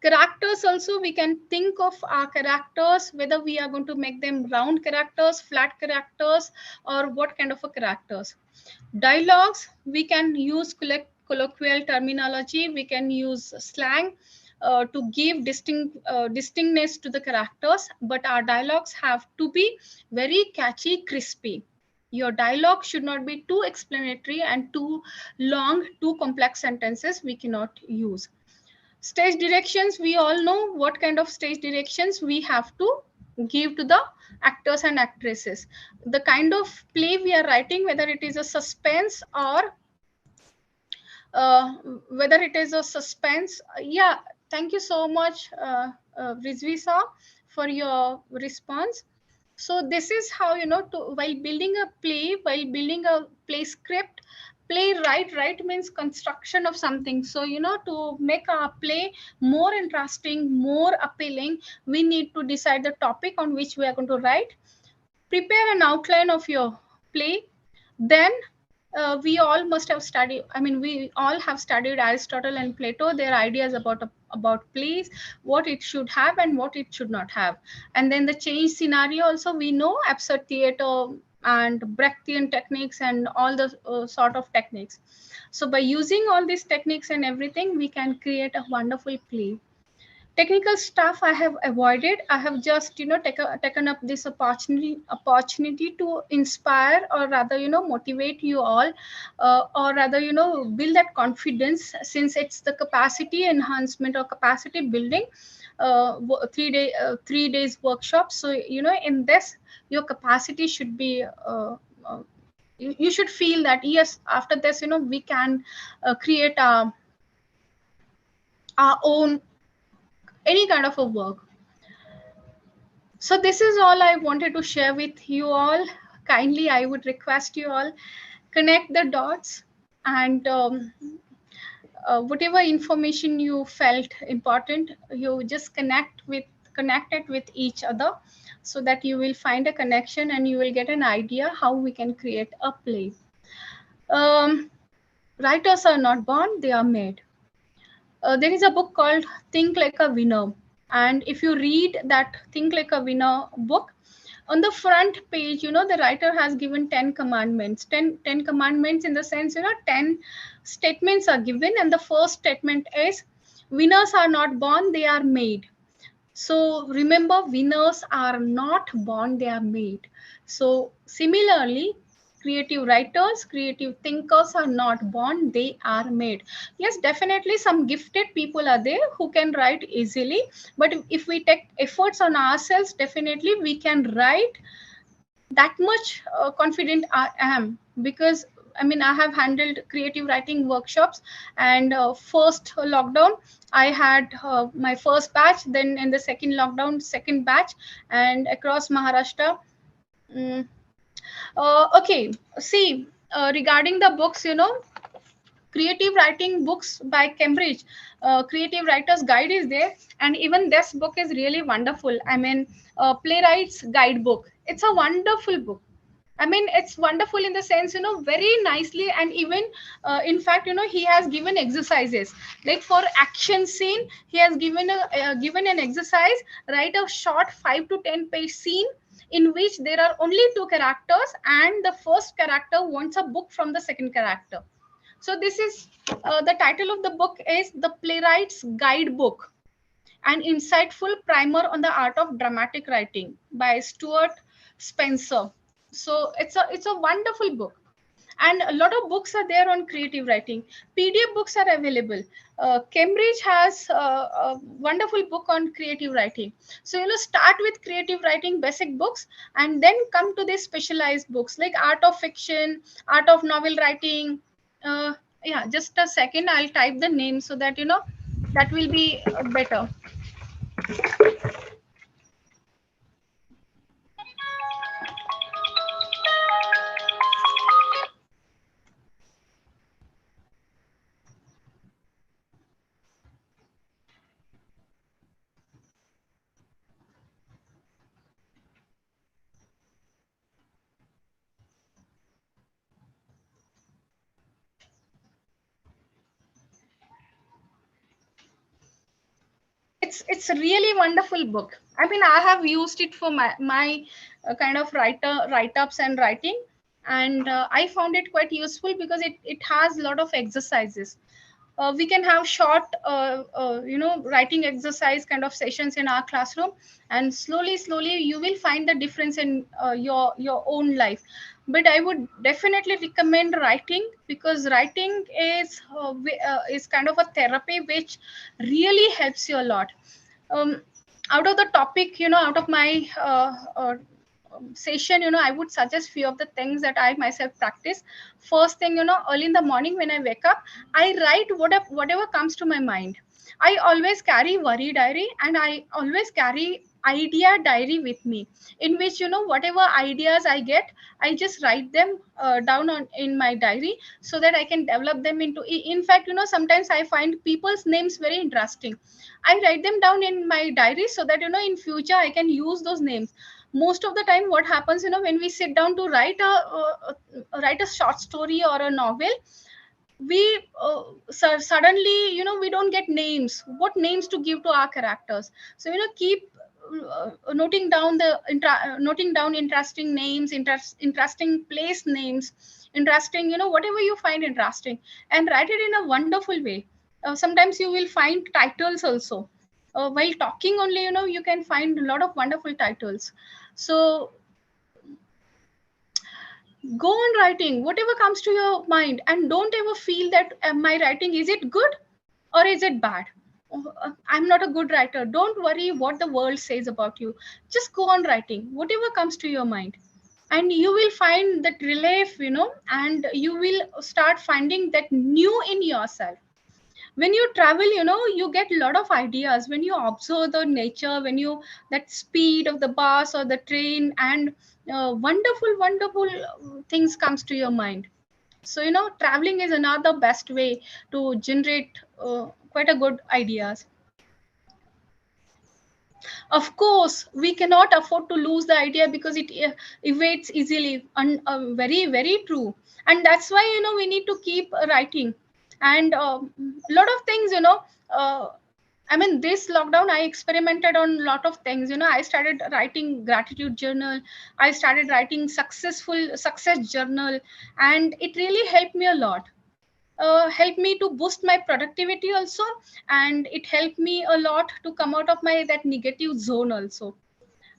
Characters also, we can think of our characters, whether we are going to make them round characters, flat characters, or what kind of a characters. Dialogues, we can use colloquial terminology, we can use slang to give distinctness to the characters, but our dialogues have to be very catchy, crispy. Your dialogue should not be too explanatory and too long, too complex sentences we cannot use. Stage directions, we all know what kind of stage directions we have to give to the actors and actresses. The kind of play we are writing, whether it is a suspense or uh, whether it is a suspense. Yeah, thank you so much, Rizvisa, for your response. So this is how, while building a play, while building a play script, play right means construction of something. So, to make our play more interesting, more appealing, we need to decide the topic on which we are going to write, prepare an outline of your play. Then we all must have studied, we all have studied Aristotle and Plato, their ideas about plays, what it should have and what it should not have. And then the change scenario also, we know absurd theater and Brechtian techniques and all the sort of techniques. So by using all these techniques and everything, we can create a wonderful play. Technical stuff I have avoided. I have just taken up this opportunity to inspire, or rather motivate you all, or rather build that confidence, since it's the capacity enhancement or capacity building 3 days workshop. So in this, your capacity should be you should feel that yes, after this we can create our own any kind of a work. So this is all I wanted to share with you all. Kindly, I would request you all connect the dots, and whatever information you felt important, you just connect it with each other, so that you will find a connection and you will get an idea how we can create a play. Writers are not born, they are made. There is a book called Think Like a Winner. And if you read that Think Like a Winner book, on the front page, the writer has given 10 commandments. 10 commandments in the sense, 10 statements are given. And the first statement is, winners are not born, they are made. So remember, winners are not born, they are made. So similarly, creative writers, creative thinkers are not born, they are made. Yes, definitely some gifted people are there who can write easily, but if we take efforts on ourselves, definitely we can write. That much confident I am, because I have handled creative writing workshops, and first lockdown I had my first batch, then in the second lockdown, second batch, and across Maharashtra. mm, okay, see, regarding the books, creative writing books by Cambridge, creative writers guide is there, and even this book is really wonderful. Playwrights guidebook, it's a wonderful book. It's wonderful in the sense, very nicely, and even in fact, he has given exercises, like for action scene, he has given an exercise: write a short 5 to 10 page scene in which there are only two characters and the first character wants a book from the second character. So this is the title of the book is The Playwright's Guidebook, an insightful primer on the art of dramatic writing by Stuart Spencer. So it's a wonderful book, and a lot of books are there on creative writing. PDF books are available. Cambridge has a wonderful book on creative writing. So start with creative writing basic books, and then come to these specialized books like art of fiction, art of novel writing. uh, yeah, just a second, I'll type the name so that that will be better. It's a really wonderful book. I mean, I have used it for my kind of write-ups and writing, and I found it quite useful because it has a lot of exercises. We can have short writing exercise kind of sessions in our classroom, and slowly you will find the difference in your own life. But I would definitely recommend writing, because writing is kind of a therapy which really helps you a lot. um, Out of the topic, out of my session, I would suggest few of the things that I myself practice. First thing, early in the morning when I wake up, I write whatever comes to my mind. I always carry worry diary, and I always carry idea diary with me, in which whatever ideas I get, I just write them down on in my diary, so that I can develop them into. In fact, sometimes I find people's names very interesting. I write them down in my diary so that in future I can use those names. Most of the time, what happens, when we sit down to write a short story or a novel, we suddenly we don't get names. What names to give to our characters? So keep noting down interesting names, interesting place names, interesting, whatever you find interesting, and write it in a wonderful way. Sometimes you will find titles also. While talking only, you can find a lot of wonderful titles. So go on writing whatever comes to your mind, and don't ever feel that my writing, is it good or is it bad? I'm not a good writer. Don't worry what the world says about you. Just go on writing whatever comes to your mind, and you will find that relief, and you will start finding that new in yourself. When you travel, you get a lot of ideas when you observe the nature, when you that speed of the bus or the train, and wonderful things comes to your mind. So traveling is another best way to generate quite a good ideas. Of course, we cannot afford to lose the idea, because it evades easily, and very true. And that's why we need to keep writing. And a lot of things, uh, I mean, this lockdown, I experimented on a lot of things. I started writing gratitude journal. I started writing success journal, and it really helped me a lot. Helped me to boost my productivity also, and it helped me a lot to come out of my that negative zone also.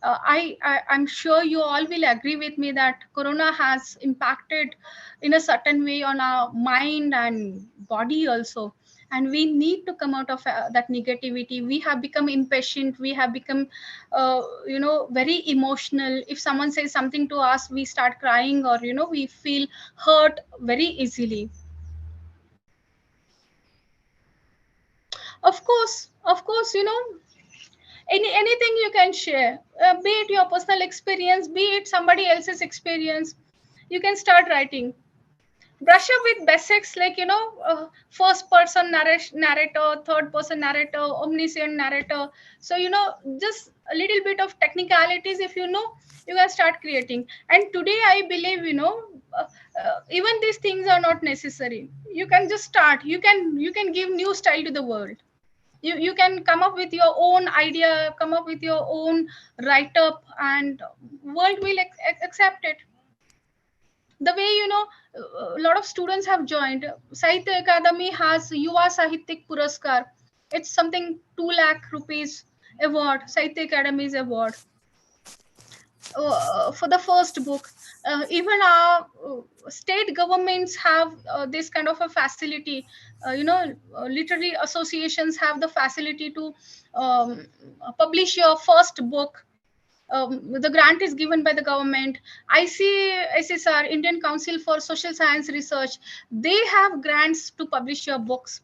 I'm sure you all will agree with me that corona has impacted in a certain way on our mind and body also, and we need to come out of that negativity. We have become impatient, we have become very emotional. If someone says something to us, we start crying, or we feel hurt very easily. Of course, anything you can share, be it your personal experience, be it somebody else's experience. You can start writing. Brush up with basics like first person narrator, third person narrator, omniscient narrator. So just a little bit of technicalities, if you can start creating. And today I believe even these things are not necessary. You can just start. You can give new style to the world. You can come up with your own idea, come up with your own write up, and world will accept it. The way, a lot of students have joined. Sahitya Academy has Yuva Sahityik Puraskar. It's something 2 lakh rupees award, Sahitya Academy's award for the first book. Even our state governments have this kind of a facility. Literary associations have the facility to publish your first book. The grant is given by the government. ICSR, Indian Council for Social Science Research, they have grants to publish your books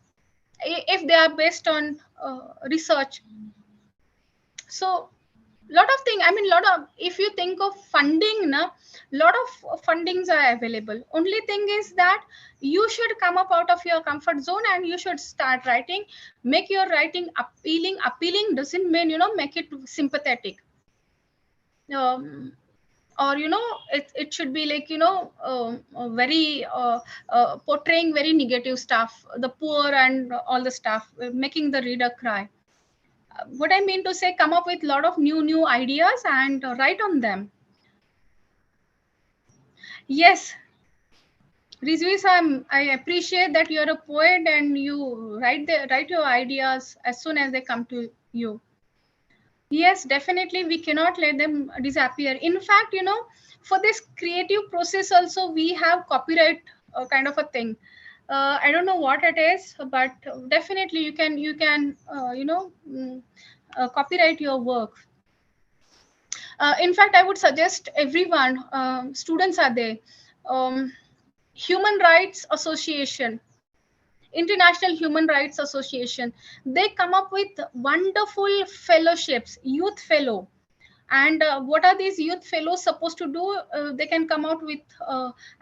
if they are based on research. So lot of things, I mean, lot of, if you think of funding, lot of fundings are available. Only thing is that you should come up out of your comfort zone and you should start writing. Make your writing appealing doesn't mean, make it sympathetic. Or it should be like, very portraying very negative stuff, the poor and all the stuff, making the reader cry. What I mean to say, come up with a lot of new ideas and write on them. Yes, Rizvis, I appreciate that you're a poet and you write your ideas as soon as they come to you. Yes, definitely we cannot let them disappear. In fact, for this creative process also we have copyright kind of a thing. I don't know what it is, but definitely you can copyright your work. In fact, I would suggest everyone, students are there, Human Rights Association, International Human Rights Association, they come up with wonderful fellowships, youth fellow. And what are these youth fellows supposed to do? They can come out with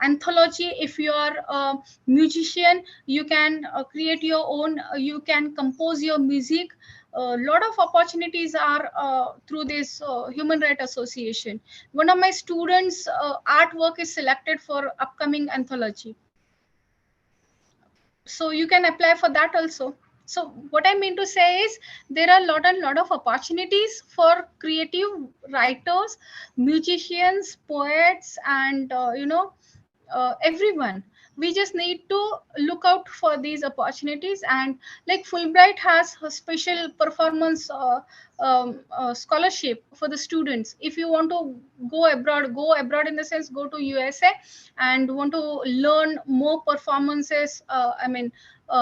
anthology. If you are a musician, you can create your own, you can compose your music. A lot of opportunities are through this Human Rights Association. One of my students artwork is selected for upcoming anthology, so you can apply for that also. So what I mean to say is there are a lot of opportunities for creative writers, musicians, poets, and everyone. We just need to look out for these opportunities. And like Fulbright has a special performance scholarship for the students. If you want to go abroad in the sense, go to USA and want to learn more performances,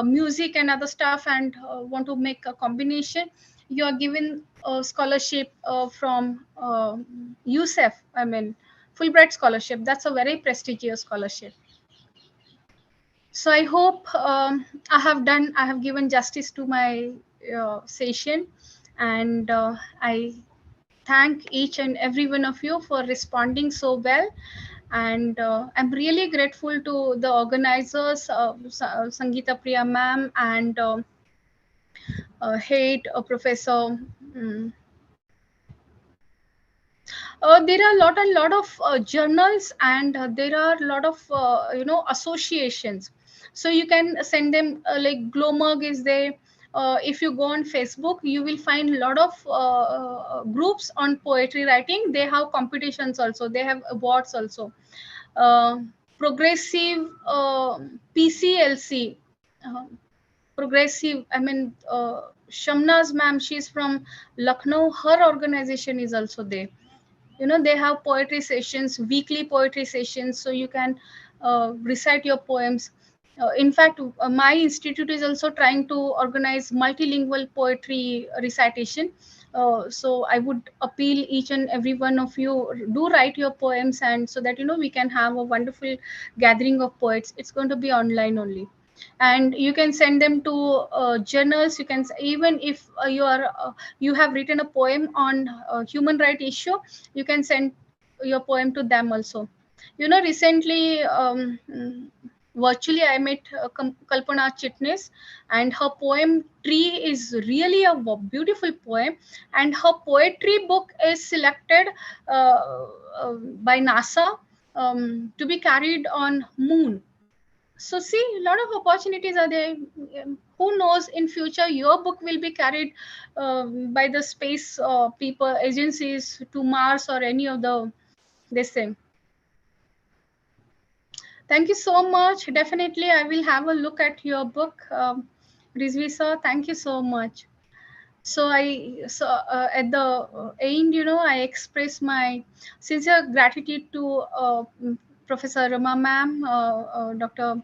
music and other stuff, and want to make a combination, you are given a scholarship from USEF, Fulbright scholarship. That's a very prestigious scholarship. So I hope I have given justice to my session, and I thank each and every one of you for responding so well. And I'm really grateful to the organizers, Sangeeta Priya ma'am, and head Professor. There are a lot of journals, and there are a lot of associations. So you can send them, like Glomug is there. If you go on Facebook, you will find a lot of groups on poetry writing. They have competitions also, they have awards also. uh, Progressive PCLC, uh, progressive, Shamna's ma'am, she's from Lucknow, her organization is also there. They have poetry sessions, weekly poetry sessions, so you can recite your poems. In fact, my institute is also trying to organize multilingual poetry recitation. So I would appeal each and every one of you, do write your poems, and so that we can have a wonderful gathering of poets. It's going to be online only, and you can send them to journals. You can, even if you have written a poem on human right issue, you can send your poem to them also. Recently, virtually I met Kalpana Chitnis, and her poem Tree is really a beautiful poem, and her poetry book is selected by NASA to be carried on moon. So see, a lot of opportunities are there. Who knows, in future your book will be carried by the space people agencies to Mars or any of the this thing. Thank you so much. Definitely I will have a look at your book, Rizvi sir. Thank you so much. So at the end, I express my sincere gratitude to Professor Rama ma'am, Dr.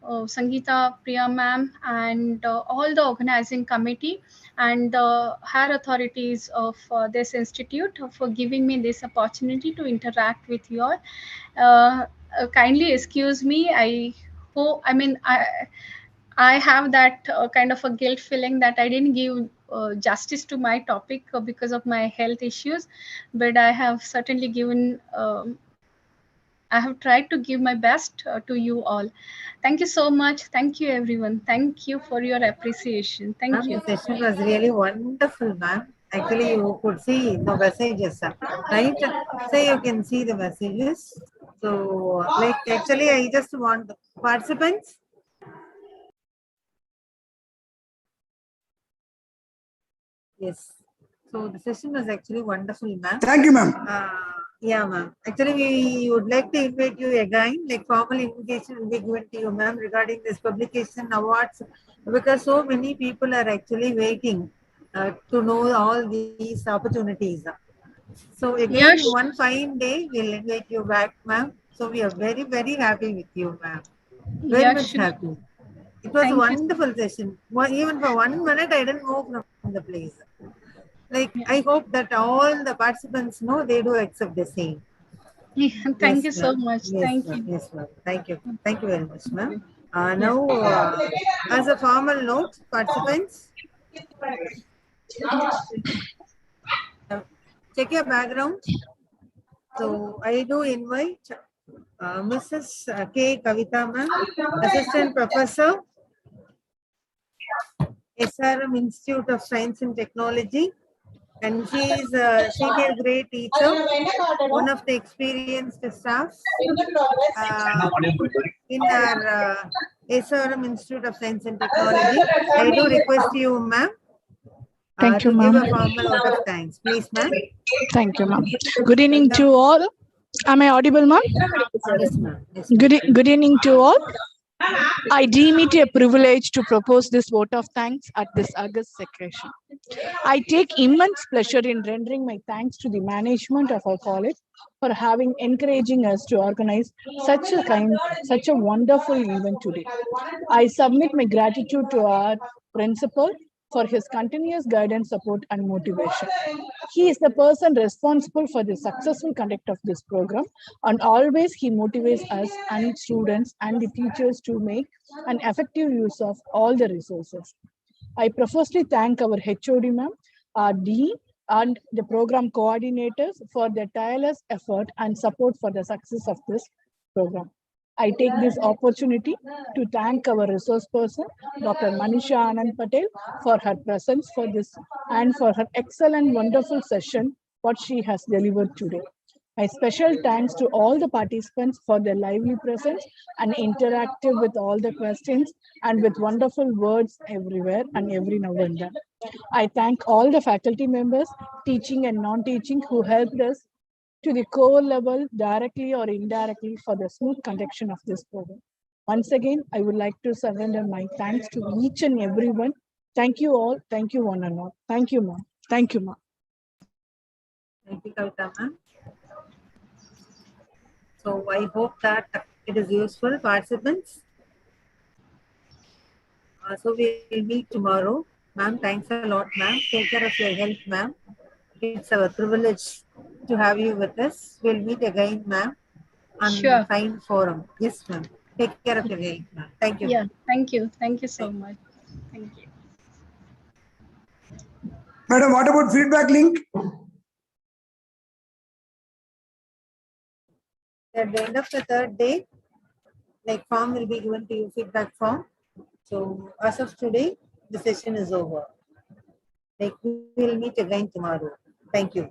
Sangeeta Priya ma'am, and all the organizing committee and the higher authorities of this institute for giving me this opportunity to interact with you all. Kindly excuse me. I hope. I have that kind of a guilt feeling that I didn't give justice to my topic because of my health issues, but I have certainly given. I have tried to give my best to you all. Thank you so much. Thank you, everyone. Thank you for your appreciation. Thank Ma'am, you. the session was really wonderful, ma'am. Actually, you could see the messages, right? Say you can see the messages. So, like, actually, I just want the participants. Yes. So the session was actually wonderful, ma'am. Thank you, ma'am. Yeah, ma'am. Actually, we would like to invite you again, like formal invitation will be given to you, ma'am, regarding this publication awards, because so many people are actually waiting to know all these opportunities. So again, Yes, one fine day, we'll invite you back, ma'am. So we are very, very happy with you, ma'am. Very yes, much sure. happy. It was a Thank you. wonderful session. Even for 1 minute, I didn't move from the place. Like, Yeah. I hope that all the participants know they do accept the same. Yeah, thank Yes, you so ma'am. much. Yes, Thank ma'am. you. Yes, ma'am. Thank you. Thank you very much, ma'am. Yeah. Now, as a formal note, participants, uh, check your background. So, I do invite Mrs. K. Kavita, ma'am, Assistant Professor, SRM Institute of Science and Technology, and she is a senior grade teacher, one of the experienced staffs in our SRM Institute of Science and Technology. I do request you, ma'am, Thank you, to give ma'am. a formal vote of thanks. Please, ma'am. Thank you, ma'am. Good evening to Welcome. all. Am I audible, ma'am? Yes, ma'am. Yes, ma'am. Good evening to all. I deem it a privilege to propose this vote of thanks at this August secession. I take immense pleasure in rendering my thanks to the management of our college for having encouraging us to organize such a wonderful event today. I submit my gratitude to our principal for his continuous guidance, support, and motivation. He is the person responsible for the successful conduct of this program, and always he motivates us and students and the teachers to make an effective use of all the resources. I profusely thank our HOD ma'am, our dean, and the program coordinators for their tireless effort and support for the success of this program. I take this opportunity to thank our resource person, Dr. Manisha Anand Patel, for her presence for this and for her excellent, wonderful session, what she has delivered today. My special thanks to all the participants for their lively presence and interactive with all the questions and with wonderful words everywhere and every now and then. I thank all the faculty members, teaching and non-teaching, who helped us to the core level directly or indirectly for the smooth conduction of this program. Once again, I would like to surrender my thanks to each and everyone. Thank you all. Thank you one and all. Thank you, ma'am. Thank you, ma'am. Thank you, Kavita, ma'am. So I hope that it is useful, participants. So we'll meet tomorrow. Ma'am, thanks a lot, ma'am. Take care of your health, ma'am. It's our privilege to have you with us. We'll meet again, ma'am, on Sure. fine forum. Yes, ma'am. Take care of your health, ma'am. Thank you, Yeah. ma'am. Thank you. Thank you so Thank you. much. Thank you. Madam, what about feedback link? At the end of the third day, like form will be given to you, feedback form. So as of today, the session is over. Like we will meet again tomorrow. Thank you.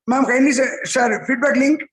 Ma'am, kindly share feedback link.